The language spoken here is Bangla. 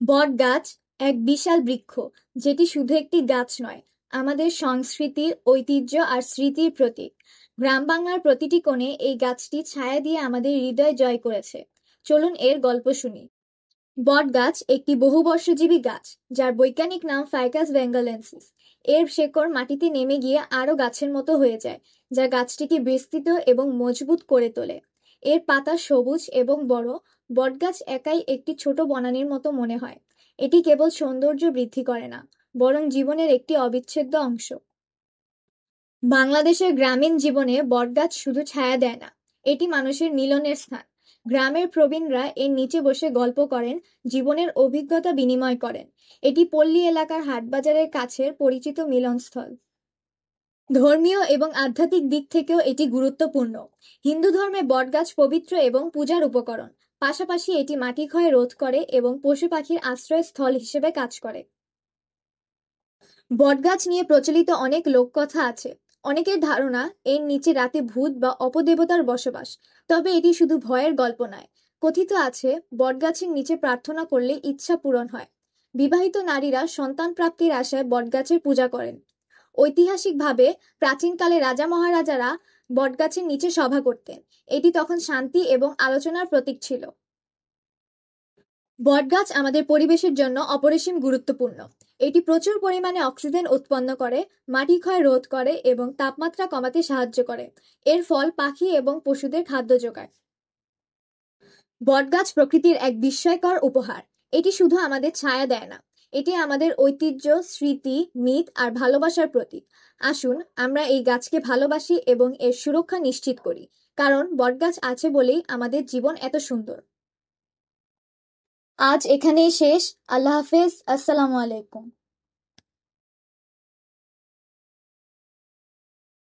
বটগাছ এক বিশাল বৃক্ষ, যেটি শুধু একটি গাছ নয়, আমাদের সংস্কৃতি, ঐতিহ্য আর স্মৃতির প্রতীক। গ্রাম বাংলার প্রতিটি কোণে এই গাছটি ছায়া দিয়ে আমাদের হৃদয় জয় করেছে। চলুন এর গল্প শুনি। বটগাছ একটি বহুবর্ষজীবী গাছ, যার বৈজ্ঞানিক নাম ফাইকাস বেঙ্গলেন্সিস। এর শেকড় মাটিতে নেমে গিয়ে আরো গাছের মতো হয়ে যায়, যা গাছটিকে বিস্তৃত এবং মজবুত করে তোলে। এর পাতা সবুজ এবং বড়। বটগাছ একাই একটি ছোট বনানীর মতো মনে হয়। এটি কেবল সৌন্দর্য বৃদ্ধি করে না, বরং জীবনের একটি অবিচ্ছেদ্য অংশ। বাংলাদেশের গ্রামীণ জীবনে বটগাছ শুধু ছায়া দেয় না, এটি মানুষের মিলনের স্থান। গ্রামের প্রবীণরা এর নিচে বসে গল্প করেন, জীবনের অভিজ্ঞতা বিনিময় করেন। এটি পল্লী এলাকার হাটবাজারের কাছের পরিচিত মিলনস্থল। ধর্মীয় এবং আধ্যাত্মিক দিক থেকেও এটি গুরুত্বপূর্ণ। হিন্দু ধর্মে বটগাছ পবিত্র এবং পূজার উপকরণ। পাশাপাশি এটি মাটি ক্ষয় রোধ করে এবং পশু পাখির আশ্রয়স্থল হিসেবে কাজ করে। বটগাছ নিয়ে প্রচলিত অনেক লোককথা আছে। অনেকের ধারণা এর নিচে রাতে ভূত বা অপদেবতার বসবাস। তবে এটি শুধু ভয়ের গল্প নয়। কথিত আছে, বটগাছের নিচে প্রার্থনা করলে ইচ্ছা পূরণ হয়। বিবাহিত নারীরা সন্তান প্রাপ্তির আশায় বটগাছের পূজা করেন। ঐতিহাসিকভাবে প্রাচীনকালে রাজা মহারাজারা বটগাছের নিচে সভা করতেন। এটি তখন শান্তি এবং আলোচনার প্রতীক ছিল। বটগাছ আমাদের পরিবেশের জন্য অপরিসীম গুরুত্বপূর্ণ। এটি প্রচুর পরিমাণে অক্সিজেন উৎপন্ন করে, মাটি ক্ষয় রোধ করে এবং তাপমাত্রা কমাতে সাহায্য করে। এর ফল পাখি এবং পশুদের খাদ্য যোগায়। বটগাছ প্রকৃতির এক বিস্ময়কর উপহার। এটি শুধু আমাদের ছায়া দেয় না, এটি আমাদের ঐতিহ্য, স্মৃতি, মিথ আর ভালোবাসার প্রতীক। আসুন আমরা এই গাছকে ভালোবাসি এবং এর সুরক্ষা নিশ্চিত করি, কারণ বটগাছ আছে বলেই আমাদের জীবন এত সুন্দর। আজ এখানেই শেষ। আল্লাহ হাফেজ। আসসালামু আলাইকুম।